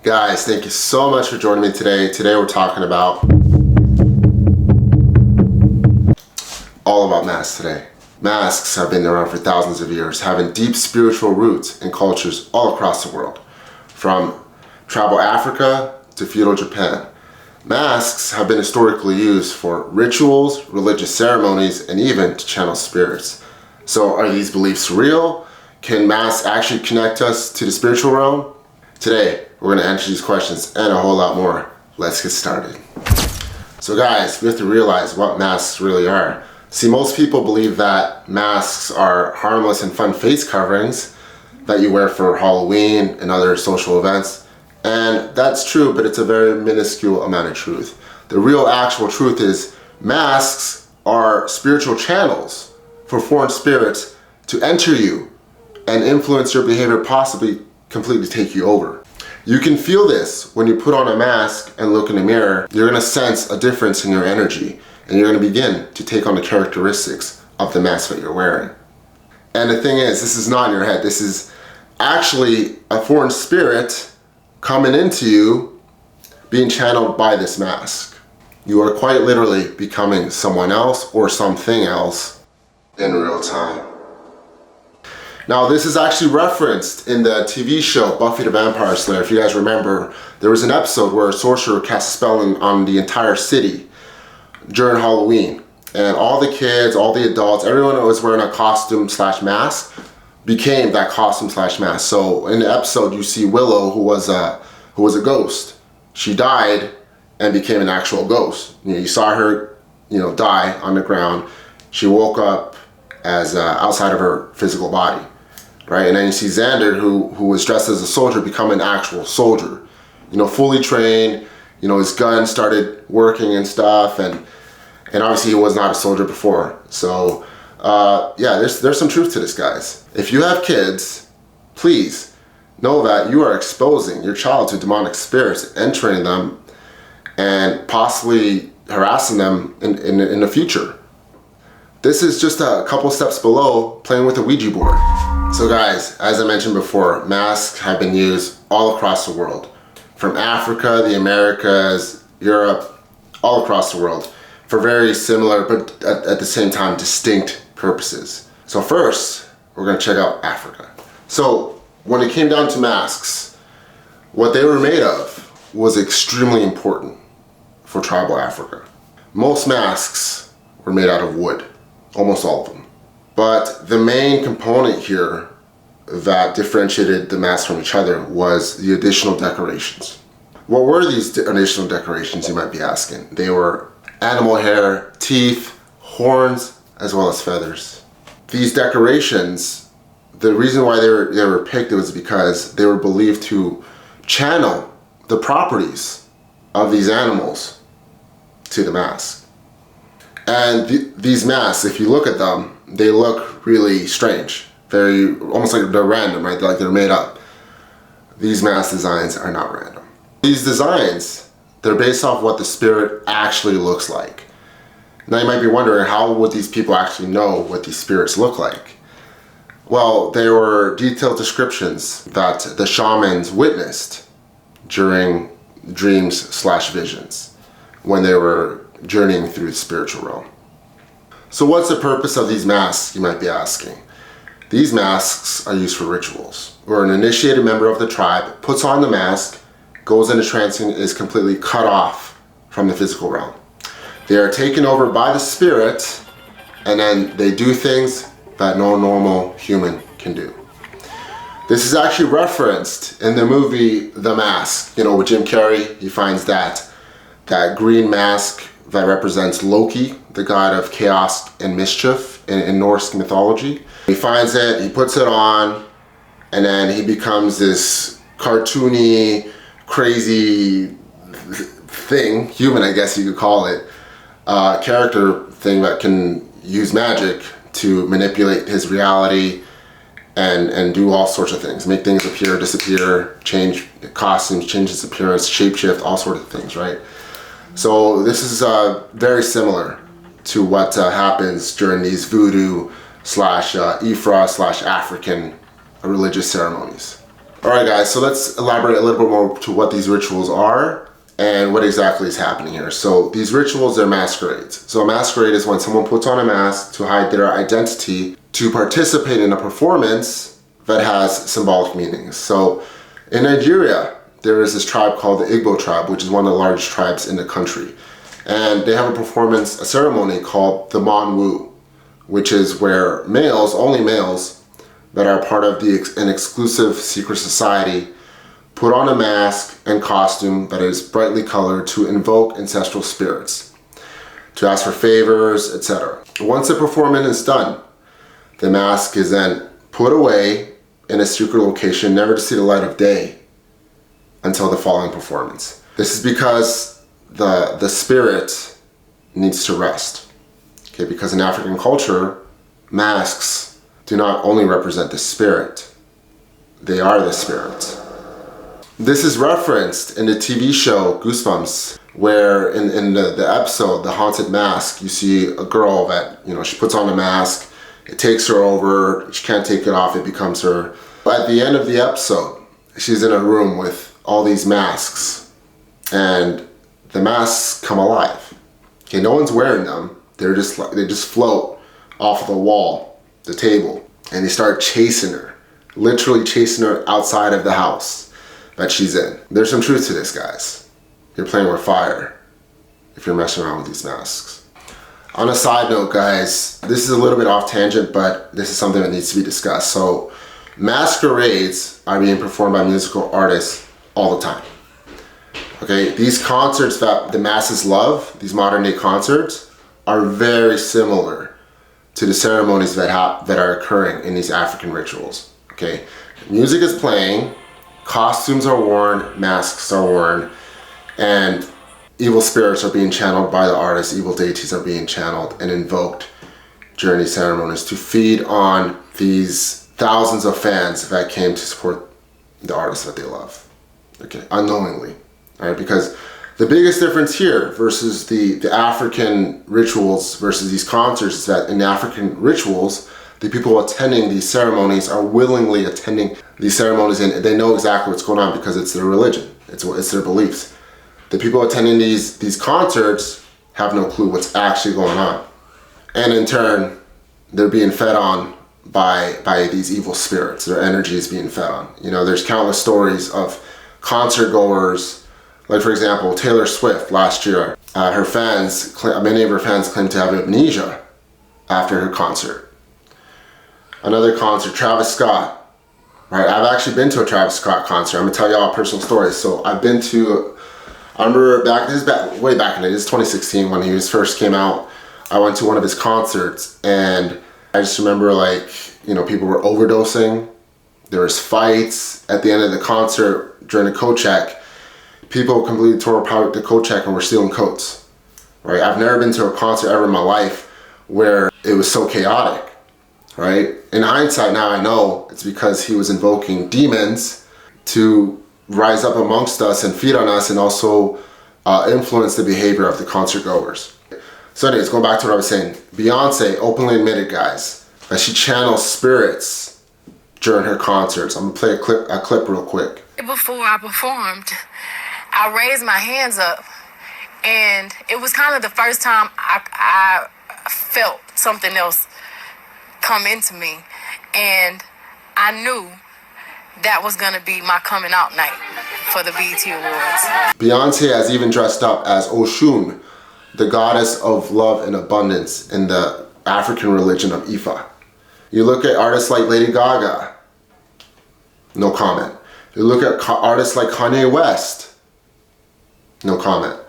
Guys, thank you so much for joining me today. Today we're talking about all about masks today. Masks have been around for thousands of years, having deep spiritual roots in cultures all across the world. From tribal Africa to feudal Japan. Masks have been historically used for rituals, religious ceremonies, and even to channel spirits. So are these beliefs real? Can masks actually connect us to the spiritual realm? Today, we're going to answer these questions and a whole lot more. Let's get started. So guys, we have to realize what masks really are. See, most people believe that masks are harmless and fun face coverings that you wear for Halloween and other social events. And that's true, but it's a very minuscule amount of truth. The real actual truth is masks are spiritual channels for foreign spirits to enter you and influence your behavior, possibly completely take you over. You can feel this when you put on a mask and look in the mirror. You're going to sense a difference in your energy, and you're going to begin to take on the characteristics of the mask that you're wearing. And the thing is, this is not in your head. This is actually a foreign spirit coming into you, being channeled by this mask. You are quite literally becoming someone else or something else in real time. Now, this is actually referenced in the TV show Buffy the Vampire Slayer. If you guys remember, there was an episode where a sorcerer cast a spell on the entire city during Halloween. And all the kids, all the adults, everyone that was wearing a costume / mask became that costume / mask. So in the episode, you see Willow, who was a ghost. She died and became an actual ghost. You saw her, die on the ground. She woke up as outside of her physical body. Right, and then you see Xander, who was dressed as a soldier, become an actual soldier. Fully trained. His gun started working and stuff, and obviously he was not a soldier before. So, yeah, there's some truth to this, guys. If you have kids, please know that you are exposing your child to demonic spirits, entering them, and possibly harassing them in the future. This is just a couple steps below playing with a Ouija board. So guys, as I mentioned before, masks have been used all across the world. From Africa, the Americas, Europe, all across the world for very similar, but at the same time, distinct purposes. So first, we're gonna check out Africa. So when it came down to masks, what they were made of was extremely important for tribal Africa. Most masks were made out of wood, almost all of them. But the main component here that differentiated the masks from each other was the additional decorations. What were these additional decorations, you might be asking? They were animal hair, teeth, horns, as well as feathers. These decorations, the reason why they were picked was because they were believed to channel the properties of these animals to the mask. And these masks, if you look at them, they look really strange. Very, almost like they're random, right? Like they're made up. These mask designs are not random. These designs, they're based off what the spirit actually looks like. Now you might be wondering, how would these people actually know what these spirits look like? Well, there were detailed descriptions that the shamans witnessed during dreams / visions when they were journeying through the spiritual realm. So what's the purpose of these masks, you might be asking? These masks are used for rituals, where an initiated member of the tribe puts on the mask, goes into trance, and is completely cut off from the physical realm. They are taken over by the spirit, and then they do things that no normal human can do. This is actually referenced in the movie The Mask. With Jim Carrey, he finds that green mask that represents Loki, the god of chaos and mischief in Norse mythology. He finds it, he puts it on, and then he becomes this cartoony, crazy thing, human I guess you could call it, character thing that can use magic to manipulate his reality and do all sorts of things. Make things appear, disappear, change costumes, change its appearance, shapeshift, all sorts of things, right? So this is very similar to what happens during these voodoo / Ifra / African religious ceremonies. All right, guys, so let's elaborate a little bit more to what these rituals are and what exactly is happening here. So these rituals are masquerades. So a masquerade is when someone puts on a mask to hide their identity to participate in a performance that has symbolic meanings. So in Nigeria, there is this tribe called the Igbo tribe, which is one of the largest tribes in the country. And they have a performance, a ceremony called the Manwu, which is where males, only males, that are part of an exclusive secret society put on a mask and costume that is brightly colored to invoke ancestral spirits, to ask for favors, etc. Once the performance is done, the mask is then put away in a secret location, never to see the light of day until the following performance. This is because the spirit needs to rest. Okay, because in African culture, masks do not only represent the spirit, they are the spirit. This is referenced in the TV show Goosebumps, where in the episode, The Haunted Mask, you see a girl that, she puts on a mask, it takes her over, she can't take it off, it becomes her. But at the end of the episode, she's in a room with all these masks, and the masks come alive. Okay, no one's wearing them, they just float off the wall, the table, and they start chasing her, literally chasing her outside of the house that she's in. There's some truth to this, guys. You're playing with fire if you're messing around with these masks. On a side note, guys, this is a little bit off tangent, but this is something that needs to be discussed. So masquerades are being performed by musical artists all the time. Okay, these concerts that the masses love, these modern day concerts, are very similar to the ceremonies that are occurring in these African rituals. Okay, music is playing, costumes are worn, masks are worn, and evil spirits are being channeled by the artists, evil deities are being channeled and invoked during these ceremonies to feed on these thousands of fans that came to support the artists that they love. Okay, unknowingly, all right? Because the biggest difference here versus the African rituals versus these concerts is that in the African rituals, the people attending these ceremonies are willingly attending these ceremonies, and they know exactly what's going on because it's their religion, it's their beliefs. The people attending these concerts have no clue what's actually going on. And in turn, they're being fed on by these evil spirits. Their energy is being fed on. There's countless stories of concert goers, like for example, Taylor Swift last year. Many of her fans claimed to have amnesia after her concert. Another concert, Travis Scott, right? I've actually been to a Travis Scott concert. I'm gonna tell y'all a personal story. So I remember way back in the day, this is 2016 when he first came out. I went to one of his concerts, and I just remember people were overdosing. There was fights at the end of the concert during the coat check. People completely tore apart the coat check and were stealing coats, right? I've never been to a concert ever in my life where it was so chaotic. Right? In hindsight now I know it's because he was invoking demons to rise up amongst us and feed on us and also influence the behavior of the concert goers. So anyways, going back to what I was saying, Beyonce openly admitted, guys, that she channels spirits during her concerts. I'm gonna play a clip real quick. Before I performed, I raised my hands up, and it was kind of the first time I felt something else come into me, and I knew that was gonna be my coming out night for the BET Awards. Beyonce has even dressed up as Oshun, the goddess of love and abundance in the African religion of Ifa. You look at artists like Lady Gaga, no comment. You look at artists like Kanye West, no comment.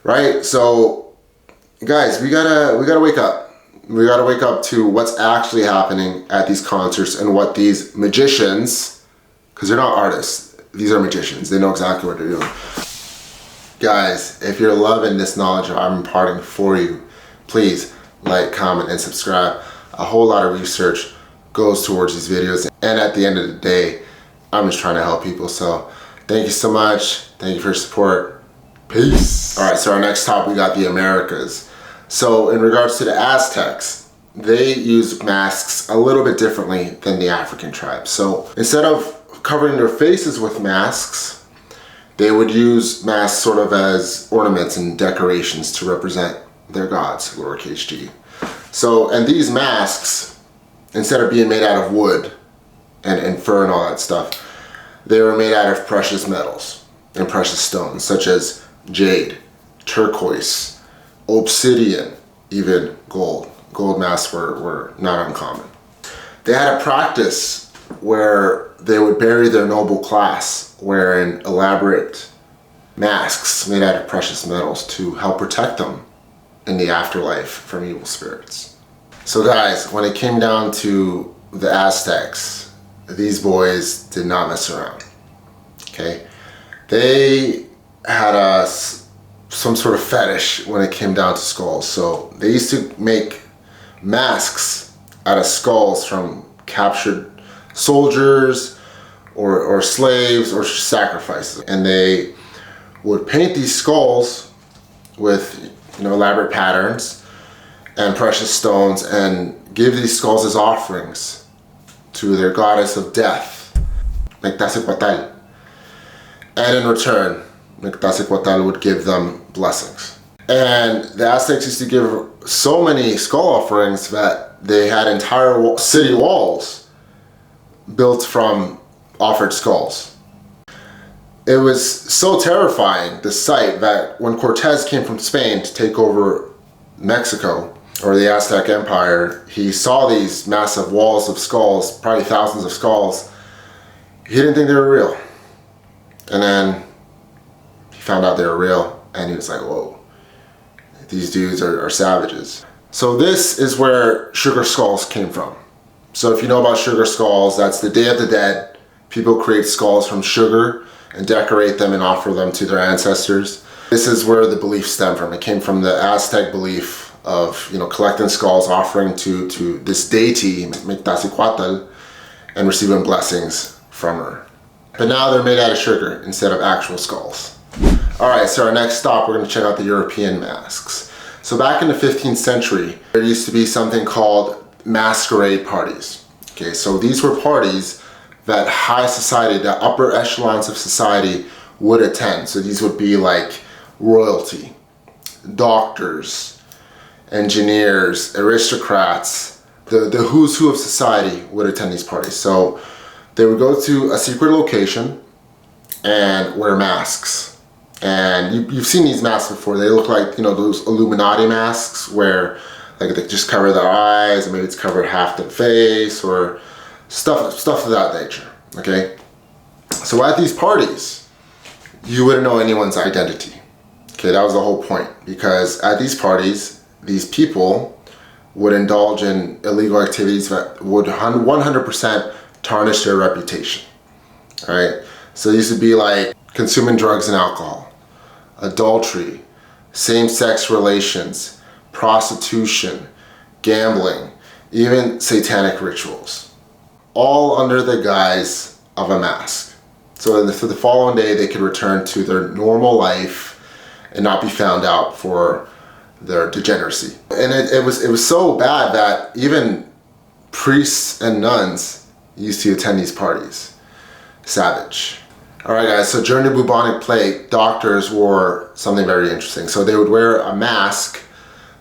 Right? So guys, we gotta wake up. We gotta wake up to what's actually happening at these concerts and what these magicians, because they're not artists, these are magicians, they know exactly what they're doing. Guys, if you're loving this knowledge I'm imparting for you, please like, comment, and subscribe. A whole lot of research goes towards these videos, and at the end of the day, I'm just trying to help people. So thank you so much. Thank you for your support. Peace. All right, so our next topic, we got the Americas. So in regards to the Aztecs, they use masks a little bit differently than the African tribes. So instead of covering their faces with masks, they would use masks sort of as ornaments and decorations to represent their gods, lowercase g. So, and these masks, instead of being made out of wood and fur and all that stuff, they were made out of precious metals and precious stones, such as jade, turquoise, obsidian, even gold. Gold masks were not uncommon. They had a practice where they would bury their noble class wearing elaborate masks made out of precious metals to help protect them in the afterlife from evil spirits. So guys, when it came down to the Aztecs, these boys did not mess around. Okay, they had some sort of fetish when it came down to skulls. So they used to make masks out of skulls from captured soldiers or slaves or sacrifices, and they would paint these skulls with elaborate patterns and precious stones and give these skulls as offerings to their goddess of death, Mictlantecuhtli. And in return, Mictlantecuhtli would give them blessings. And the Aztecs used to give so many skull offerings that they had entire city walls built from offered skulls. It was so terrifying, the sight, that when Cortez came from Spain to take over Mexico, or the Aztec Empire, he saw these massive walls of skulls, probably thousands of skulls. He didn't think they were real. And then he found out they were real, and he was like, whoa, these dudes are savages. So this is where sugar skulls came from. So if you know about sugar skulls, that's the Day of the Dead. People create skulls from sugar and decorate them and offer them to their ancestors. This is where the belief stemmed from. It came from the Aztec belief of collecting skulls, offering to this deity, Mictlantecuhtli, and receiving blessings from her. But now they're made out of sugar instead of actual skulls. Alright, so our next stop, we're going to check out the European masks. So back in the 15th century, there used to be something called masquerade parties. Okay, so these were parties that high society, the upper echelons of society would attend. So these would be like royalty, doctors, engineers, aristocrats, the who's who of society would attend these parties. So they would go to a secret location and wear masks. And you've seen these masks before. They look like, those Illuminati masks where like they just cover their eyes, and maybe it's covered half the face, or stuff of that nature, okay? So at these parties, you wouldn't know anyone's identity. Okay, that was the whole point, because at these parties, these people would indulge in illegal activities that would 100% tarnish their reputation, all right? So these would be like consuming drugs and alcohol, adultery, same-sex relations, prostitution, gambling, even satanic rituals, all under the guise of a mask. So for the following day, they could return to their normal life and not be found out for their degeneracy. And it was so bad that even priests and nuns used to attend these parties. Savage. Alright guys, so during the bubonic plague, doctors wore something very interesting. So they would wear a mask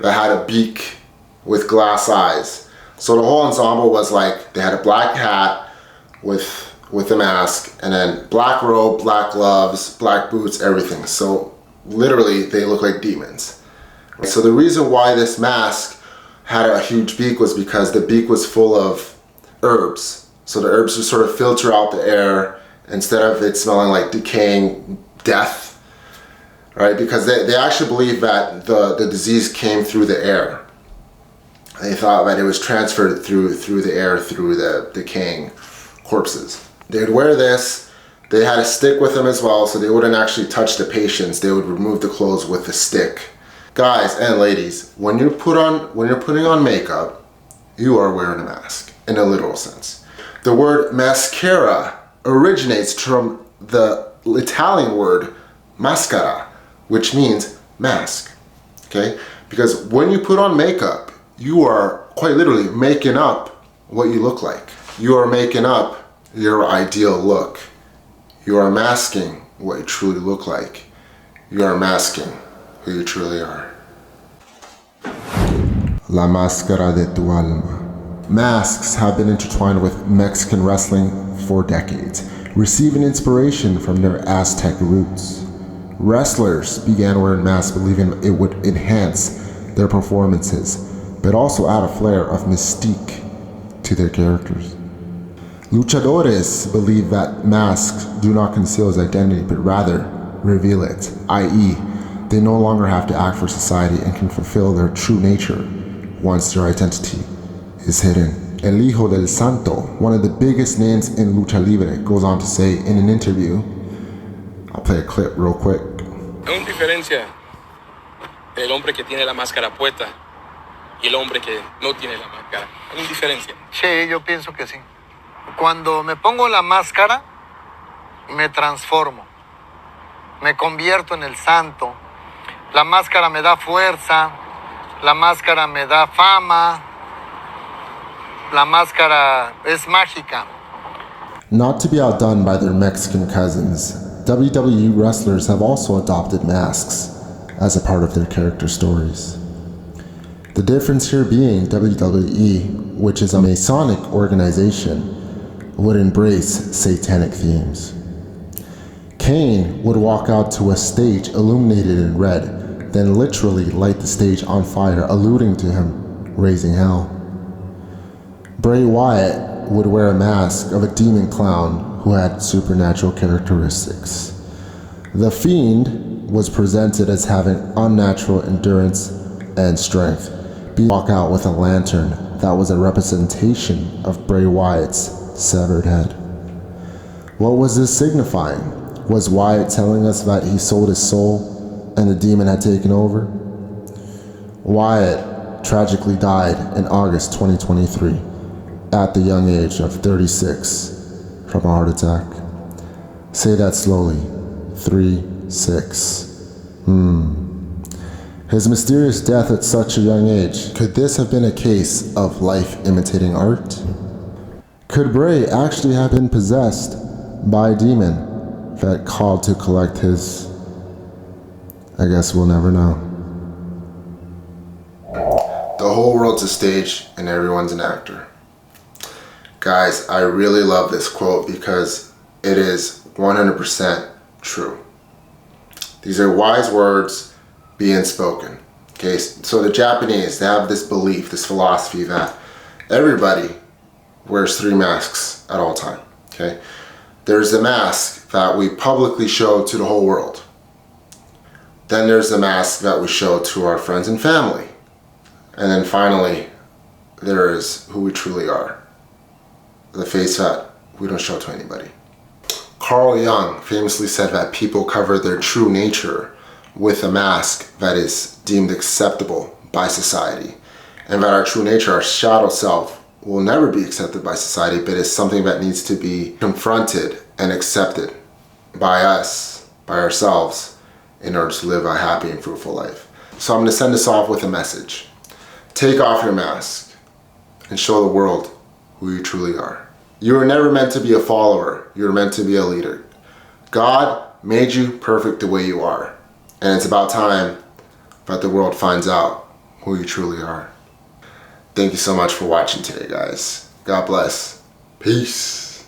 that had a beak with glass eyes. So the whole ensemble was like, they had a black hat with the mask, and then black robe, black gloves, black boots, everything. So literally they look like demons. So the reason why this mask had a huge beak was because the beak was full of herbs. So the herbs would sort of filter out the air instead of it smelling like decaying death, right? Because they actually believe that the disease came through the air. They thought that it was transferred through the air, through the decaying corpses. They would wear this. They had a stick with them as well, so they wouldn't actually touch the patients. They would remove the clothes with the stick. Guys and ladies, when you're putting on makeup, you are wearing a mask in a literal sense. The word mascara originates from the Italian word mascara, which means mask, okay? Because when you put on makeup, you are quite literally making up what you look like. You are making up your ideal look. You are masking what you truly look like. You are masking who you truly are. La Mascara de tu Alma. Masks have been intertwined with Mexican wrestling for decades, receiving inspiration from their Aztec roots. Wrestlers began wearing masks believing it would enhance their performances, but also add a flair of mystique to their characters. Luchadores believe that masks do not conceal his identity, but rather reveal it, i.e., they no longer have to act for society and can fulfill their true nature once their identity is hidden. El Hijo del Santo, one of the biggest names in Lucha Libre, goes on to say in an interview, I'll play a clip real quick. Hay una diferencia del hombre que tiene la máscara puesta y el hombre que no tiene la máscara. Hay una diferencia. Sí, yo pienso que sí. Cuando me pongo la máscara, me transformo. Me convierto en el santo. La máscara me da fuerza. La máscara me da fama. La máscara es mágica. Not to be outdone by their Mexican cousins, WWE wrestlers have also adopted masks as a part of their character stories. The difference here being WWE, which is a Masonic organization, would embrace satanic themes. Kane would walk out to a stage illuminated in red, then literally light the stage on fire, alluding to him raising hell. Bray Wyatt would wear a mask of a demon clown who had supernatural characteristics. The Fiend was presented as having unnatural endurance and strength. He would walk out with a lantern that was a representation of Bray Wyatt's severed head. What was this signifying? Was Wyatt telling us that he sold his soul and the demon had taken over? Wyatt tragically died in August 2023 at the young age of 36 from a heart attack. Say that slowly. 36. His mysterious death at such a young age. Could this have been a case of life imitating art? Could Bray actually have been possessed by a demon that called to collect his... I guess we'll never know. The whole world's a stage and everyone's an actor. Guys, I really love this quote because it is 100% true. These are wise words being spoken. Okay, so the Japanese, they have this belief, this philosophy that everybody wears 3 masks at all time. Okay, there's the mask that we publicly show to the whole world. Then there's the mask that we show to our friends and family. And then finally, there is who we truly are. The face that we don't show to anybody. Carl Jung famously said that people cover their true nature with a mask that is deemed acceptable by society, and that our true nature, our shadow self, will never be accepted by society, but is something that needs to be confronted and accepted by us, by ourselves, in order to live a happy and fruitful life. So I'm going to send this off with a message. Take off your mask and show the world who you truly are. You were never meant to be a follower. You were meant to be a leader. God made you perfect the way you are. And it's about time that the world finds out who you truly are. Thank you so much for watching today, guys. God bless. Peace.